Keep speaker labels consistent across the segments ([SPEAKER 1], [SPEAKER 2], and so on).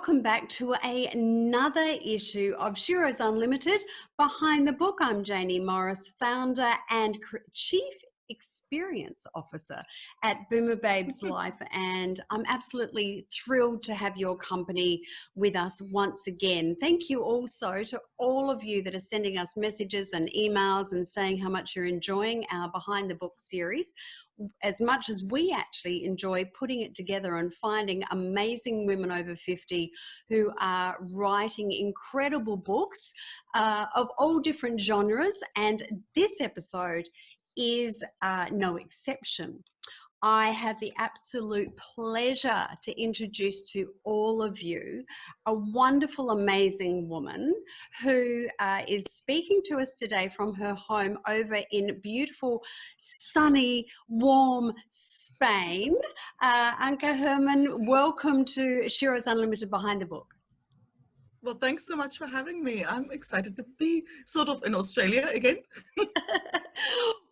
[SPEAKER 1] welcome back to another issue of Sheroes Unlimited. Behind the book, I'm Jaynie Morris, founder and Chief Experience Officer at BoomerBabesLife, and I'm absolutely thrilled to have your company with us once again. Thank you also to all of you that are sending us messages and emails and saying how much you're enjoying our Behind the Book series, as much as we actually enjoy putting it together and finding amazing women over 50 who are writing incredible books of all different genres. And this episode is no exception. I have the absolute pleasure to introduce to all of you a wonderful, amazing woman who is speaking to us today from her home over in beautiful, sunny, warm Spain. Anke Herrmann, welcome to Sheroes Unlimited Behind the Book.
[SPEAKER 2] Well, thanks so much for having me. I'm excited to be sort of in Australia again.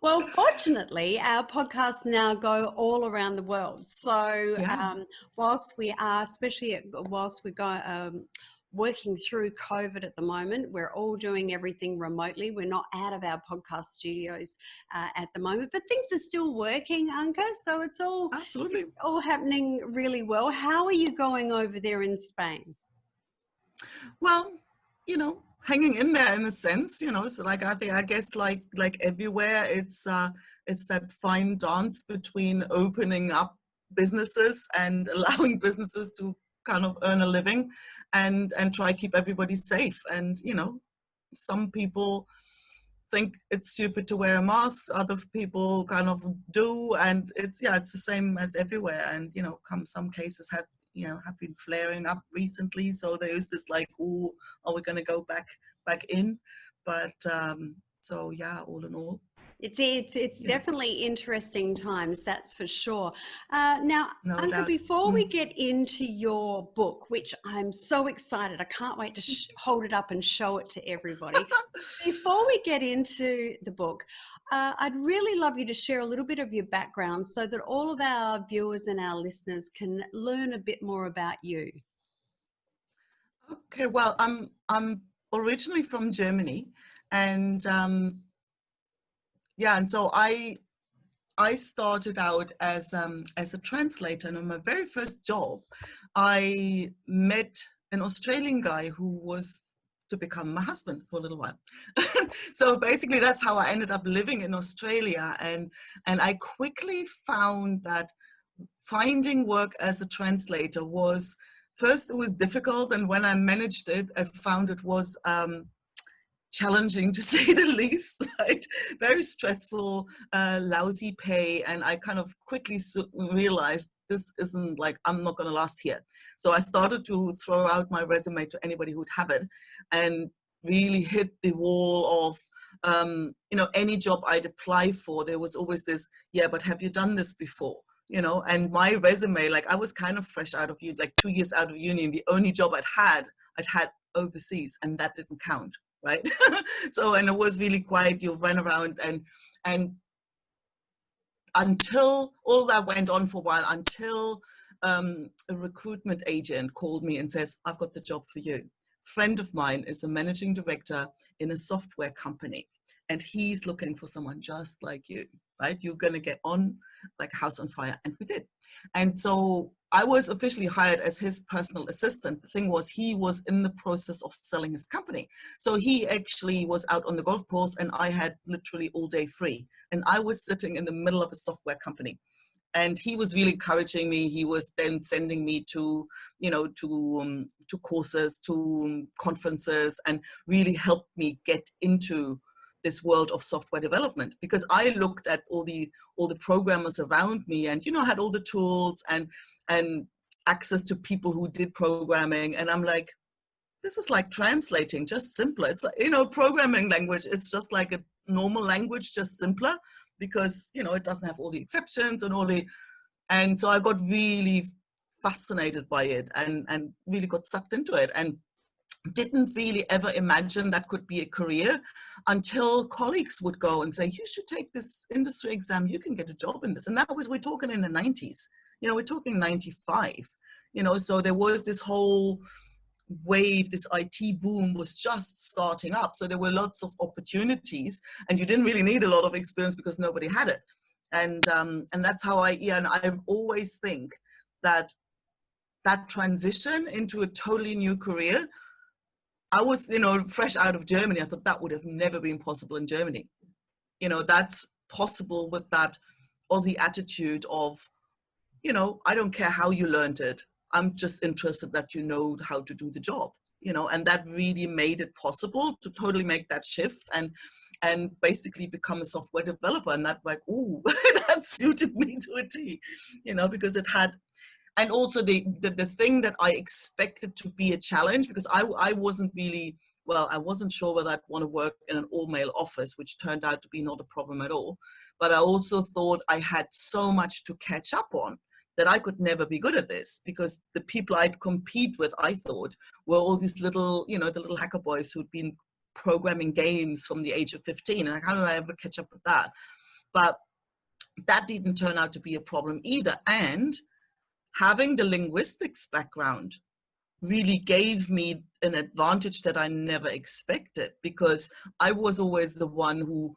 [SPEAKER 1] Well, fortunately, our podcasts now go all around the world. So whilst we are, especially whilst we go working through COVID at the moment, we're all doing everything remotely. We're not out of our podcast studios at the moment, but things are still working, Anke. So it's all
[SPEAKER 2] Absolutely.
[SPEAKER 1] It's all happening really well. How are you going over there in Spain?
[SPEAKER 2] Well, hanging in there in a sense, so like I guess like everywhere, it's that fine dance between opening up businesses and allowing businesses to kind of earn a living and try to keep everybody safe. And, some people think it's stupid to wear a mask, other people kind of do, and it's the same as everywhere. And, some cases have been flaring up recently. So there is this like, oh, are we going to go back in? But so yeah, all in all.
[SPEAKER 1] It's definitely interesting times, that's for sure. Now,
[SPEAKER 2] No
[SPEAKER 1] Anke,
[SPEAKER 2] doubt.
[SPEAKER 1] before we get into your book, which I'm so excited, I can't wait to hold it up and show it to everybody. Before we get into the book, I'd really love you to share a little bit of your background so that all of our viewers and our listeners can learn a bit more about you.
[SPEAKER 2] Okay, well, I'm originally from Germany, and and so I started out as a translator, and on my very first job, I met an Australian guy who was to become my husband for a little while. So basically, that's how I ended up living in Australia, and I quickly found that finding work as a translator was, first, it was difficult, and when I managed it, I found it was challenging, to say the least, right? Very stressful, lousy pay, and I kind of quickly realized this isn't like, I'm not going to last here. So I started to throw out my resume to anybody who'd have it, and really hit the wall of, any job I'd apply for, there was always this, but have you done this before? And my resume, like I was kind of fresh out of like 2 years out of uni, and the only job I'd had overseas, and that didn't count. Right. So, and it was really quiet. You ran around and until all that went on for a while, until a recruitment agent called me and says, I've got the job for you. Friend of mine is a managing director in a software company, and he's looking for someone just like you, right? You're going to get on like a house on fire. And we did. And so I was officially hired as his personal assistant. The thing was, he was in the process of selling his company. So he actually was out on the golf course, and I had literally all day free. And I was sitting in the middle of a software company. And he was really encouraging me. He was then sending me to courses, to conferences, and really helped me get into this world of software development, because I looked at all the programmers around me, and had all the tools and access to people who did programming, and I'm like, this is like translating, just simpler. It's like, programming language, it's just like a normal language, just simpler, because it doesn't have all the exceptions and so I got really fascinated by it and really got sucked into it, and didn't really ever imagine that could be a career until colleagues would go and say, you should take this industry exam, you can get a job in this. And we're talking in the 90s, we're talking 95, so there was this whole wave, this IT boom was just starting up. So there were lots of opportunities, and you didn't really need a lot of experience because nobody had it. And that's how and I always think that transition into a totally new career, I was, fresh out of Germany. I thought that would have never been possible in Germany. That's possible with that Aussie attitude of, I don't care how you learned it. I'm just interested that you know how to do the job, and that really made it possible to totally make that shift and basically become a software developer. And that, like, ooh, that suited me to a T, because it had, and also the thing that I expected to be a challenge, because I wasn't really, I wasn't sure whether I'd want to work in an all-male office, which turned out to be not a problem at all. But I also thought I had so much to catch up on that I could never be good at this, because the people I'd compete with, I thought, were all these little, the little hacker boys who'd been programming games from the age of 15. And like, how do I ever catch up with that? But that didn't turn out to be a problem either. And having the linguistics background really gave me an advantage that I never expected, because I was always the one who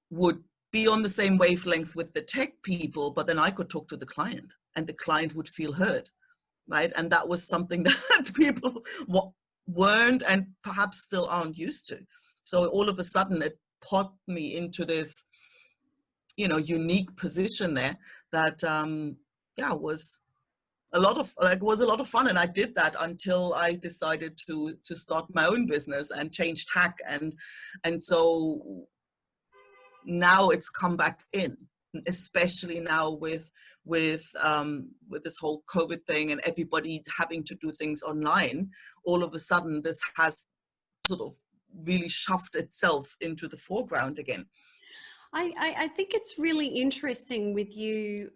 [SPEAKER 2] would be on the same wavelength with the tech people, but then I could talk to the client and the client would feel heard, right? And that was something that people weren't and perhaps still aren't used to. So all of a sudden it popped me into this, unique position there that, was a lot of fun. And I did that until I decided to start my own business and change tack. And so now it's come back in, especially now with this whole COVID thing and everybody having to do things online. All of a sudden, this has sort of really shoved itself into the foreground again.
[SPEAKER 1] I think it's really interesting with you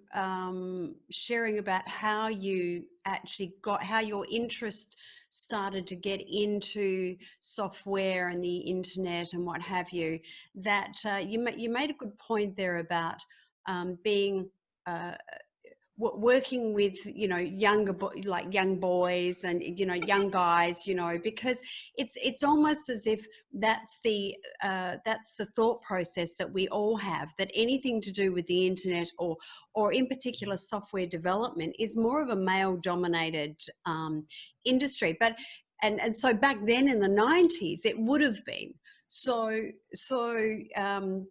[SPEAKER 1] sharing about how you actually how your interest started to get into software and the internet and what have you, that you made a good point there about being working with young boys and young guys, because it's almost as if that's the thought process that we all have, that anything to do with the internet or in particular software development is more of a male dominated industry. But and so back then in the 90s it would have been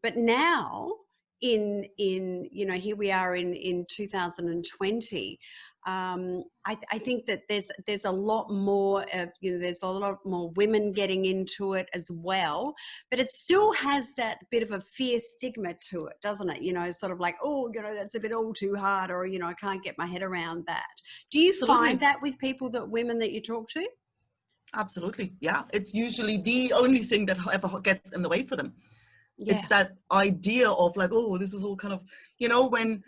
[SPEAKER 1] but now in here we are in 2020. I think that there's a lot more of, there's a lot more women getting into it as well, but it still has that bit of a fear stigma to it, doesn't it? Sort of like, oh, that's a bit all too hard, or I can't get my head around that. Do you find that with women that you talk to?
[SPEAKER 2] Absolutely, yeah. It's usually the only thing that ever gets in the way for them. Yeah. It's that idea of like, oh, this is all kind of, when,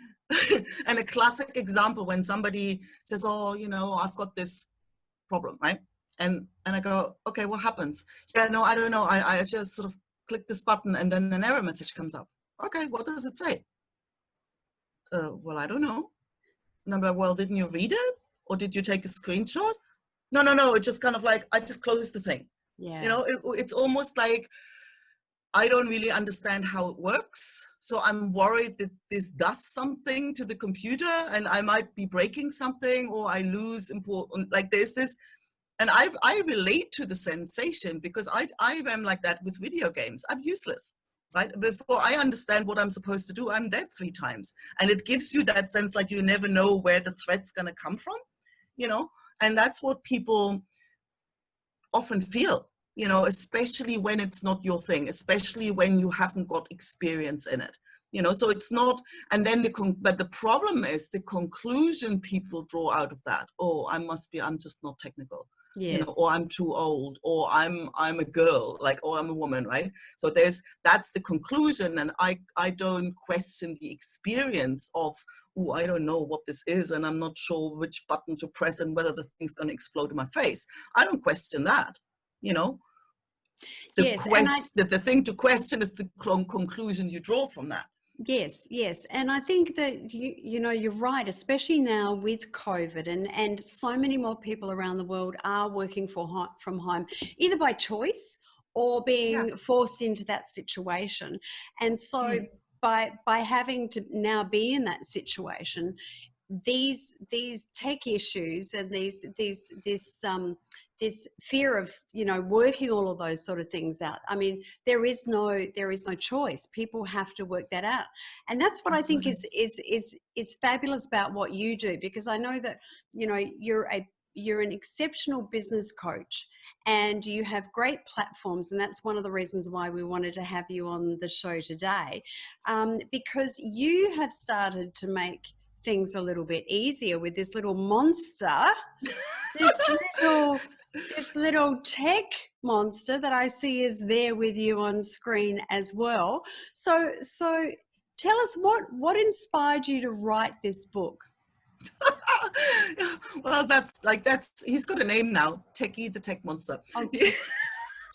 [SPEAKER 2] and a classic example when somebody says, oh, I've got this problem, right? And I go, okay, what happens? Yeah, no, I don't know. I just sort of click this button and then an error message comes up. Okay, what does it say? Well, I don't know. And I'm like, well, didn't you read it? Or did you take a screenshot? No. It's just kind of like, I just closed the thing. Yeah. It's almost like, I don't really understand how it works. So I'm worried that this does something to the computer and I might be breaking something, or I lose important, like there's this, and I relate to the sensation, because I am like that with video games. I'm useless, right? Before I understand what I'm supposed to do, I'm dead 3 times. And it gives you that sense like you never know where the threat's gonna come from, and that's what people often feel. Especially when it's not your thing, especially when you haven't got experience in it, so it's not. And then but the problem is the conclusion people draw out of that. Oh, I'm just not technical. Yes. Or I'm too old, or I'm a girl, like, or I'm a woman, right? So that's the conclusion. And I don't question the experience of, oh, I don't know what this is, and I'm not sure which button to press and whether the thing's going to explode in my face. I don't question that. The thing to question is the conclusion you draw from that.
[SPEAKER 1] Yes, yes. And I think that you know, you're right, especially now with COVID and so many more people around the world are working from home, either by choice or
[SPEAKER 2] Yeah.
[SPEAKER 1] being forced into that situation. And so
[SPEAKER 2] Mm.
[SPEAKER 1] by having to now be in that situation, these tech issues and this fear of, you know, working all of those sort of things out. I mean, there is no choice. People have to work that out, and that's what I think
[SPEAKER 2] Absolutely.
[SPEAKER 1] is fabulous about what you do, because I know that, you know, you're an exceptional business coach and you have great platforms, and that's one of the reasons why we wanted to have you on the show today, because you have started to make things a little bit easier with this little monster, this little this little tech monster that I see is there with you on screen as well. So tell us what inspired you to write this book.
[SPEAKER 2] Well, he's got a name now, Techie the Tech Monster.
[SPEAKER 1] Oh,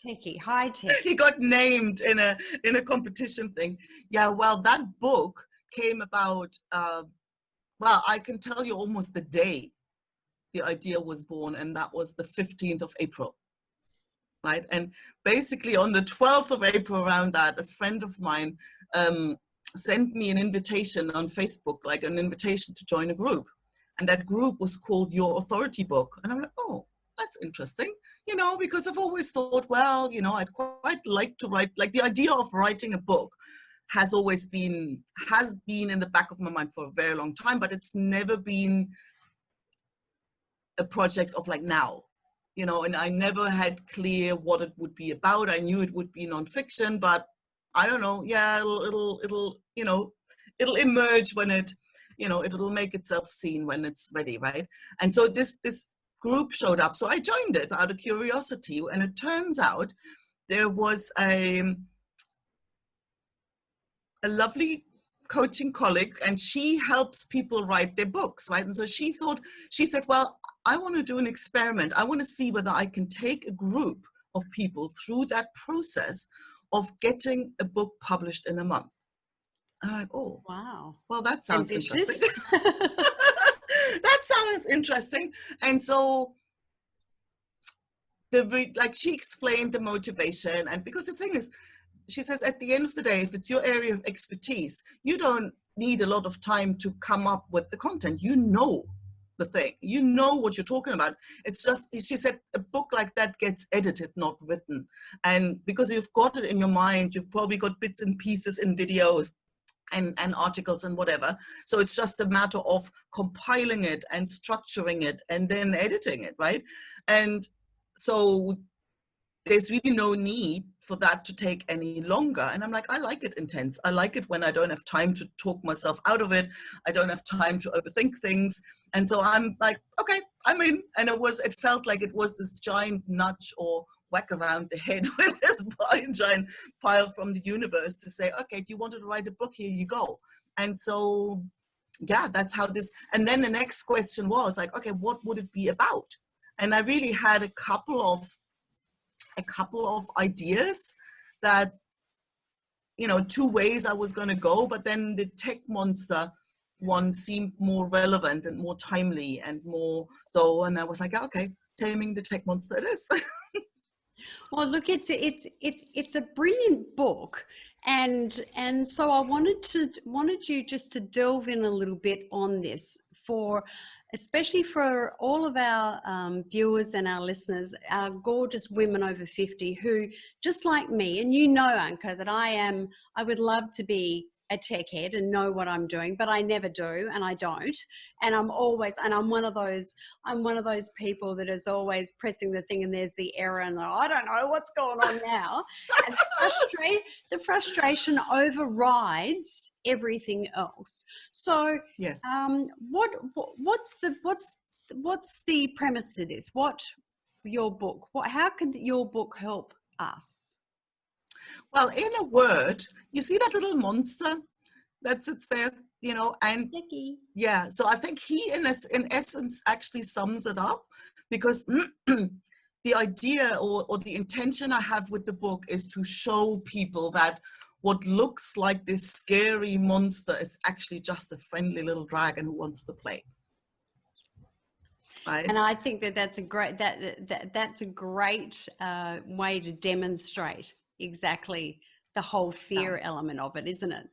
[SPEAKER 1] techie, high tech.
[SPEAKER 2] He got named in a competition thing. Yeah, well, that book came about, well, I can tell you almost the day the idea was born, and that was the 15th of April. Right? And basically on the 12th of April, around that, a friend of mine sent me an invitation on Facebook, like an invitation to join a group. And that group was called Your Authority Book. And I'm like, oh, that's interesting, you know, because I've always thought, well, you know, I'd quite like to write, like the idea of writing a book has been in the back of my mind for a very long time, but it's never been a project of like now, you know, and I never had clear what it would be about. I knew it would be nonfiction, but I don't know. Yeah, it'll you know, it'll emerge when it, you know, it'll make itself seen when it's ready, right? And so this group showed up, so I joined it out of curiosity, and it turns out there was a lovely coaching colleague, and she helps people write their books, right? And so she said, well, I want to do an experiment. I want to see whether I can take a group of people through that process of getting a book published in a month. And I'm like, oh,
[SPEAKER 1] Wow.
[SPEAKER 2] well, that sounds
[SPEAKER 1] Ambitious.
[SPEAKER 2] interesting. That sounds interesting. And so she explained the motivation. And because the thing is, she says, at the end of the day, if it's your area of expertise, you don't need a lot of time to come up with the content. You know the thing, you know what you're talking about. It's just, she said, a book like that gets edited, not written. And because you've got it in your mind, you've probably got bits and pieces in videos and articles and whatever. So it's just a matter of compiling it and structuring it and then editing it, right? And so there's really no need for that to take any longer. And I'm like, I like it intense. I like it when I don't have time to talk myself out of it. I don't have time to overthink things. And so I'm like, okay, I'm in. And it felt like it was this giant nudge or whack around the head with this giant pile from the universe to say, okay, if you wanted to write a book, here you go. And so, yeah, that's how this, and then the next question was like, okay, what would it be about? And I really had a couple of ideas that, you know, two ways I was going to go, but then the tech monster one seemed more relevant and more timely and more so, and I was like, okay, Taming the Tech Monster it is.
[SPEAKER 1] Well, look, it's a brilliant book, and so I wanted you just to delve in a little bit on this, especially for all of our viewers and our listeners, our gorgeous women over 50 who, just like me, and you know, Anke, that I would love to be a tech head and know what I'm doing, but I never do, and I don't. And I'm one of those people that is always pressing the thing and there's the error and I don't know what's going on now. And the frustration overrides everything else. So
[SPEAKER 2] Yes.
[SPEAKER 1] what's the premise to this? How could your book help us?
[SPEAKER 2] Well, in a word, you see that little monster that sits there, you know, and
[SPEAKER 1] Vicky.
[SPEAKER 2] yeah, so I think he in essence actually sums it up, because the idea or the intention I have with the book is to show people that what looks like this scary monster is actually just a friendly little dragon who wants to play. Right?
[SPEAKER 1] And I think that that's a great that's a great way to demonstrate exactly the whole fear element of it, isn't it?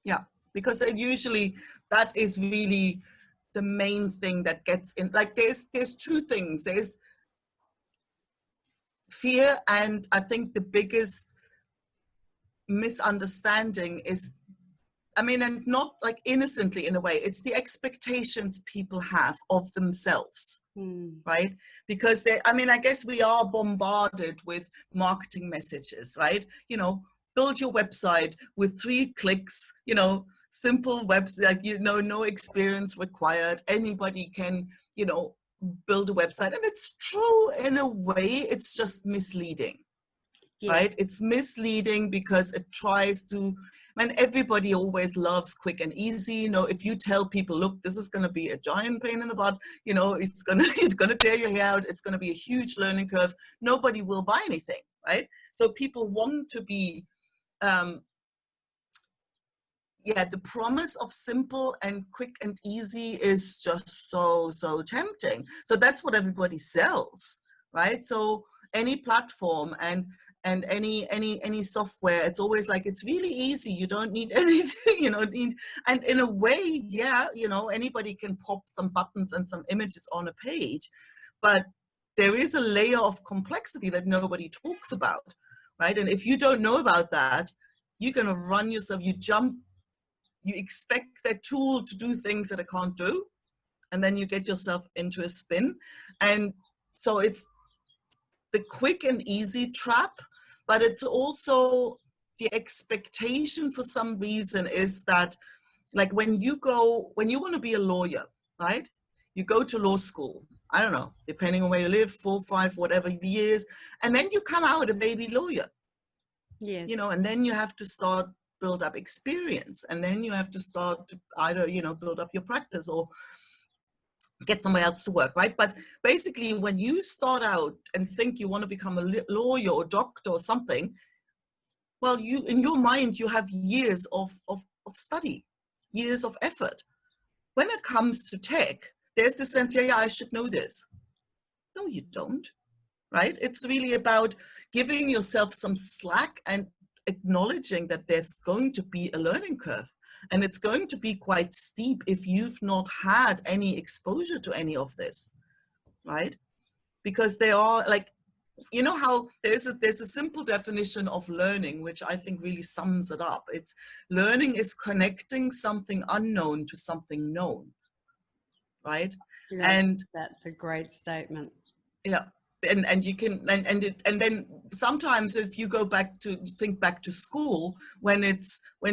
[SPEAKER 2] Yeah, because usually that is really the main thing that gets in. Like there's two things. There's fear, and I think the biggest misunderstanding is, I mean, and not like innocently in a way, it's the expectations people have of themselves, right? Because I mean, I guess we are bombarded with marketing messages, right? You know, build your website with 3 clicks, you know, simple website, like, you know, no experience required. Anybody can, you know, build a website. And it's true in a way, it's just misleading.
[SPEAKER 1] Yeah.
[SPEAKER 2] Right? It's misleading because it tries to, and everybody always loves quick and easy. You know, if you tell people, look, this is going to be a giant pain in the butt, you know, it's going to tear your hair out. It's going to be a huge learning curve. Nobody will buy anything, right? So people want to be, the promise of simple and quick and easy is just so tempting. So that's what everybody sells, right? So any platform and any software, it's always like, it's really easy, you don't need anything, you know. And in a way, yeah, you know, anybody can pop some buttons and some images on a page, but there is a layer of complexity that nobody talks about, right? And if you don't know about that, you're going to run yourself, you expect that tool to do things that it can't do, and then you get yourself into a spin. And so it's the quick and easy trap, but it's also the expectation for some reason is that, like, when you want to be a lawyer, right? You go to law school, I don't know, depending on where you live, 4, 5, whatever years, and then you come out a baby lawyer.
[SPEAKER 1] Yes.
[SPEAKER 2] You know, and then you have to start build up experience, and then you have to start to either, you know, build up your practice or get somewhere else to work, right? But basically, when you start out and think you want to become a lawyer or doctor or something, well, you, in your mind, you have years of study, years of effort. When it comes to tech, there's the sense, yeah, I should know this. No, you don't, right? It's really about giving yourself some slack and acknowledging that there's going to be a learning curve, and it's going to be quite steep if you've not had any exposure to any of this, right? Because they are like, you know how there's a simple definition of learning, which I think really sums it up. It's learning is connecting something unknown to something known, right?
[SPEAKER 1] That's a great statement.
[SPEAKER 2] Yeah. And you can, and then sometimes if you go back to think back to school, when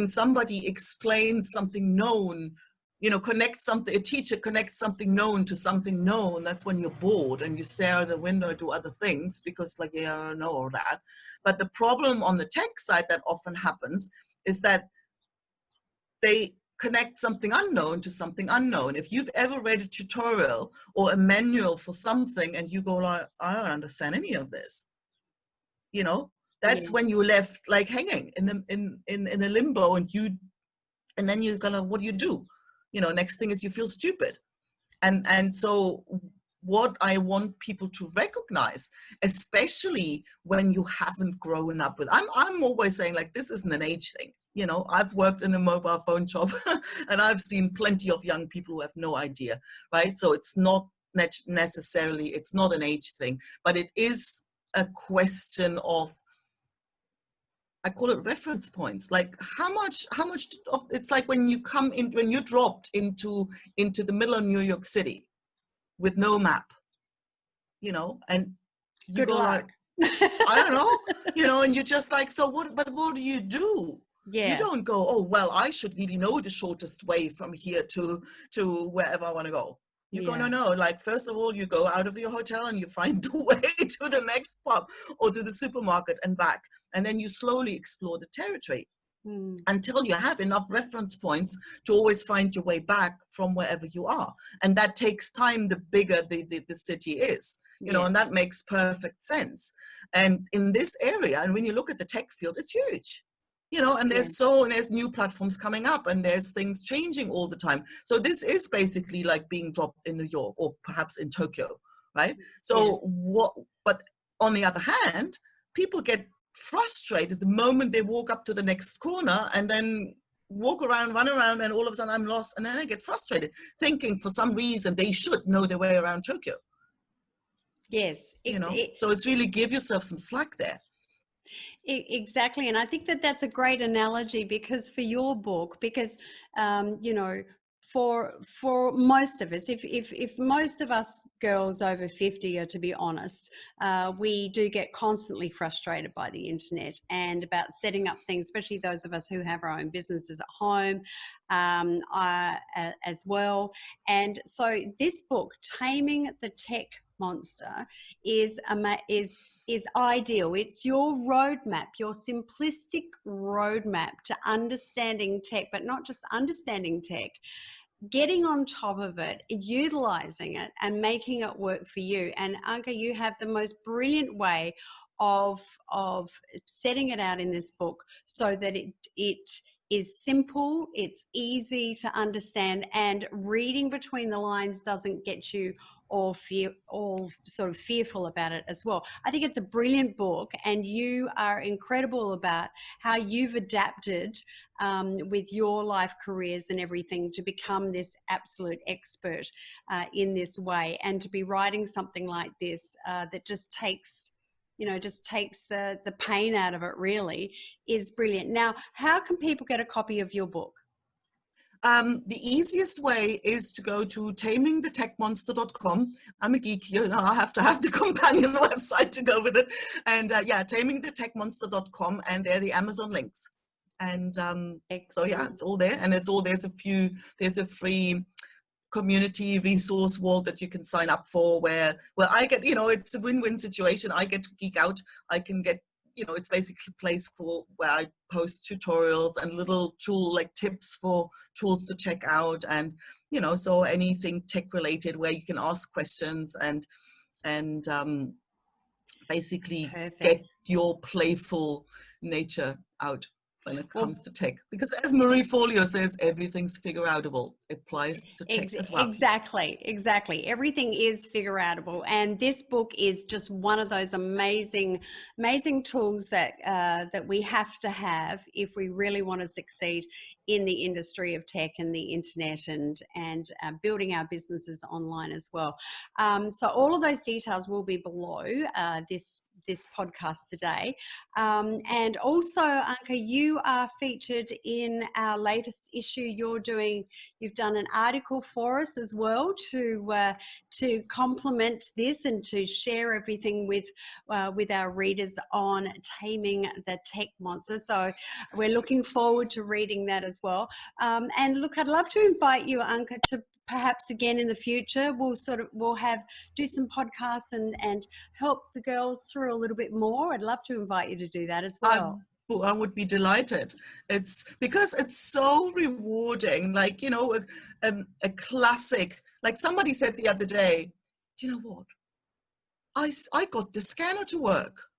[SPEAKER 2] somebody explains something known, you know, a teacher connects something known to something known, that's when you're bored and you stare out the window and do other things because, like, yeah, I don't know all that. But the problem on the tech side that often happens is that they connect something unknown to something unknown. If you've ever read a tutorial or a manual for something and you go like, I don't understand any of this, you know, that's when you're left like hanging in a limbo, and then you're gonna, what do you do? You know, next thing is you feel stupid. And so what I want people to recognize, especially when you haven't grown up with, I'm always saying, like, this isn't an age thing. You know, I've worked in a mobile phone shop and I've seen plenty of young people who have no idea, right? So it's not necessarily, it's not an age thing, but it is a question of, I call it reference points. Like how much of, it's like when you're dropped into the middle of New York City with no map, you know, and you
[SPEAKER 1] Good
[SPEAKER 2] go
[SPEAKER 1] luck.
[SPEAKER 2] like, I don't know, you know, and you're just like, so what, but what do you do?
[SPEAKER 1] Yeah.
[SPEAKER 2] You don't go, oh, well, I should really know the shortest way from here to wherever I want to go. You go, no, like, first of all, you go out of your hotel and you find the way to the next pub or to the supermarket and back. And then you slowly explore the territory until you have enough reference points to always find your way back from wherever you are. And that takes time the bigger the city is, you know, and that makes perfect sense. And in this area, and when you look at the tech field, it's huge. You know, and
[SPEAKER 1] Yeah.
[SPEAKER 2] there's new platforms coming up, and there's things changing all the time. So this is basically like being dropped in New York or perhaps in Tokyo, right?
[SPEAKER 1] Yeah.
[SPEAKER 2] So but on the other hand, people get frustrated the moment they walk up to the next corner and then walk around, run around, and all of a sudden I'm lost, and then they get frustrated, thinking for some reason they should know their way around Tokyo.
[SPEAKER 1] Yes.
[SPEAKER 2] You know, so it's really give yourself some slack there.
[SPEAKER 1] Exactly. And I think that that's a great analogy, because for your book, because, you know, for most of us, if most of us girls over 50 are to be honest, we do get constantly frustrated by the internet and about setting up things, especially those of us who have our own businesses at home, as well. And so this book, Taming the Tech Monster, is ideal. It's your roadmap, your simplistic roadmap to understanding tech, but not just understanding tech, getting on top of it, utilizing it, and making it work for you. And Anke, you have the most brilliant way of setting it out in this book so that it is simple, it's easy to understand, and reading between the lines doesn't get you all sort of fearful about it as well. I think it's a brilliant book, and you are incredible about how you've adapted with your life careers and everything to become this absolute expert in this way, and to be writing something like this that just takes the pain out of it, really, is brilliant. Now, how can people get a copy of your book?
[SPEAKER 2] The easiest way is to go to tamingthetechmonster.com. I'm a geek, you know, I have to have the companion website to go with it. And yeah, tamingthetechmonster.com, and there are the Amazon links. And so yeah, it's all there, and it's all, there's a free community resource wall that you can sign up for, where I get, you know, it's a win-win situation. I get to geek out, I can get, you know, it's basically a place for where I post tutorials and little like tips for tools to check out, and you know, so anything tech related where you can ask questions and basically get your playful nature out when it comes to tech, because as Marie Forleo says, everything's figure outable. It applies to tech as well.
[SPEAKER 1] Exactly. Everything is figure outable, and this book is just one of those amazing tools that that we have to have if we really want to succeed in the industry of tech and the internet, and building our businesses online as well. So all of those details will be below this podcast today. And also, Anke, you are featured in our latest issue. You've done an article for us as well to complement this and to share everything with our readers on Taming the Tech Monster. So we're looking forward to reading that as well. And look, I'd love to invite you, Anke, to perhaps again in the future we'll do some podcasts and help the girls through a little bit more. I'd love to invite you to do that as well.
[SPEAKER 2] I would be delighted. It's because it's so rewarding, like, you know, a classic, like somebody said the other day, you know what, I got the scanner to work.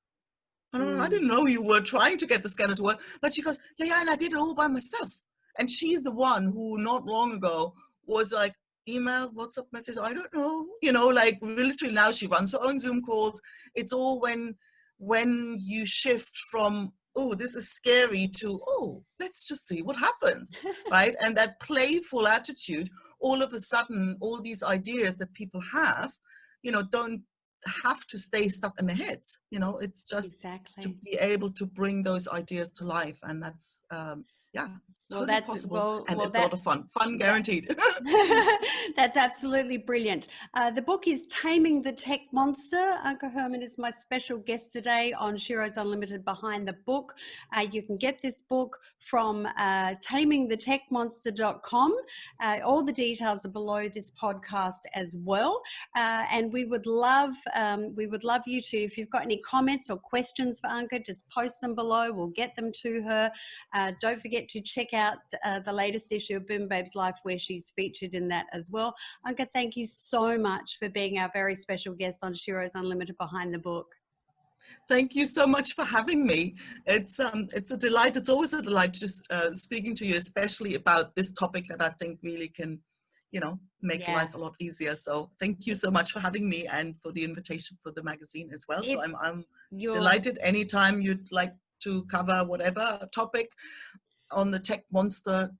[SPEAKER 2] I didn't know you were trying to get the scanner to work, but she goes, yeah, and I did it all by myself. And she's the one who not long ago was like, email, WhatsApp message, I don't know, you know, like literally now she runs her own Zoom calls. It's all when you shift from, oh, this is scary, to, oh, let's just see what happens, right? And that playful attitude, all of a sudden, all these ideas that people have, you know, don't have to stay stuck in their heads. You know, it's just to be able to bring those ideas to life. And that's, yeah, it's totally possible, and it's a lot of fun guaranteed.
[SPEAKER 1] That's absolutely brilliant. The book is Taming the Tech Monster. Anke Herrmann is my special guest today on Sheroes Unlimited Behind the Book. You can get this book from tamingthetechmonster.com. All the details are below this podcast as well. And we would love you to, if you've got any comments or questions for Anke, just post them below. We'll get them to her. Don't forget to check out the latest issue of BoomerBabesLife, where she's featured in that as well. Anke, thank you so much for being our very special guest on Sheroes Unlimited Behind the Book.
[SPEAKER 2] Thank you so much for having me. It's a delight. It's always a delight just speaking to you, especially about this topic that I think really can, make
[SPEAKER 1] Yeah.
[SPEAKER 2] life a lot easier. So thank you so much for having me and for the invitation for the magazine as well. So I'm
[SPEAKER 1] You're
[SPEAKER 2] delighted anytime you'd like to cover whatever topic on the tech monster.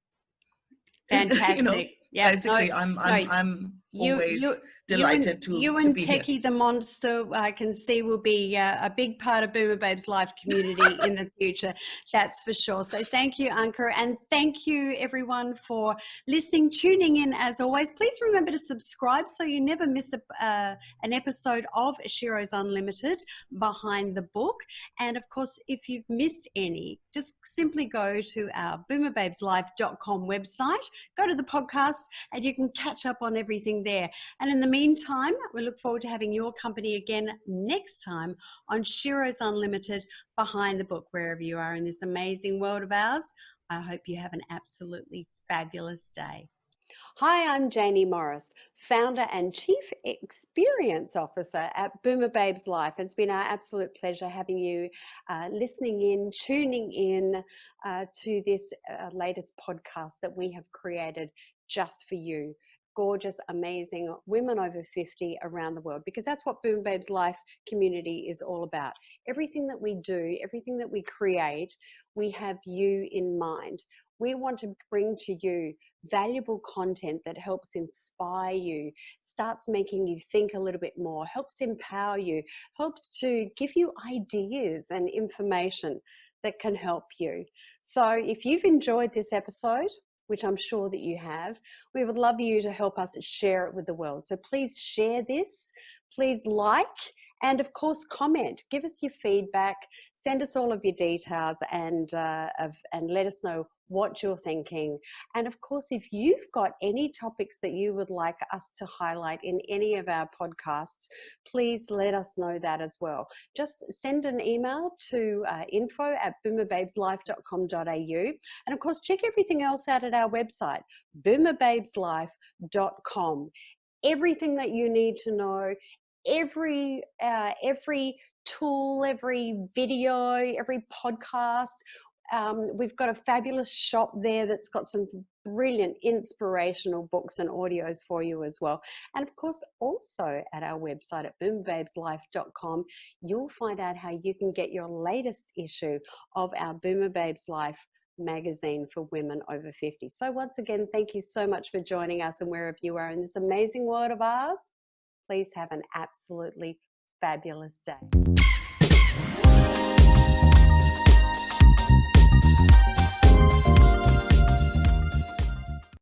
[SPEAKER 1] fantastic. Yeah. No,
[SPEAKER 2] Basically, I'm
[SPEAKER 1] no.
[SPEAKER 2] I'm I'm
[SPEAKER 1] You, you,
[SPEAKER 2] always delighted
[SPEAKER 1] you
[SPEAKER 2] to
[SPEAKER 1] and
[SPEAKER 2] be here.
[SPEAKER 1] Techie the Monster, I can see will be a big part of Boomer Babes Life community in the future. That's for sure. So thank you, Anke, and thank you everyone for listening, tuning in as always. Please remember to subscribe so you never miss an episode of Sheroes Unlimited Behind the Book. And of course, if you've missed any, just simply go to our BoomerBabesLife.com website, go to the podcast, and you can catch up on everything there. And in the meantime, we look forward to having your company again next time on Sheroes Unlimited Behind the Book, wherever you are in this amazing world of ours. I hope you have an absolutely fabulous day. Hi, I'm Jaynie Morris, founder and chief experience officer at BoomerBabesLife. It's been our absolute pleasure having you listening in, tuning in to this latest podcast that we have created just for you. Gorgeous, amazing women over 50 around the world, because that's what Boomer Babes Life community is all about. Everything that we do, everything that we create, we have you in mind. We want to bring to you valuable content that helps inspire you, starts making you think a little bit more, helps empower you, helps to give you ideas and information that can help you. So if you've enjoyed this episode, which I'm sure that you have, we would love you to help us share it with the world. So please share this, please like, and of course comment, give us your feedback, send us all of your details, and let us know what you're thinking. And of course, if you've got any topics that you would like us to highlight in any of our podcasts, please let us know that as well. Just send an email to info@boomerbabeslife.com.au. And of course, check everything else out at our website, BoomerBabesLife.com. Everything that you need to know, every tool, every video, every podcast. We've got a fabulous shop there that's got some brilliant inspirational books and audios for you as well. And of course, also at our website at BoomerBabesLife.com, you'll find out how you can get your latest issue of our Boomer Babes Life magazine for women over 50. So once again, thank you so much for joining us, and wherever you are in this amazing world of ours, please have an absolutely fabulous day.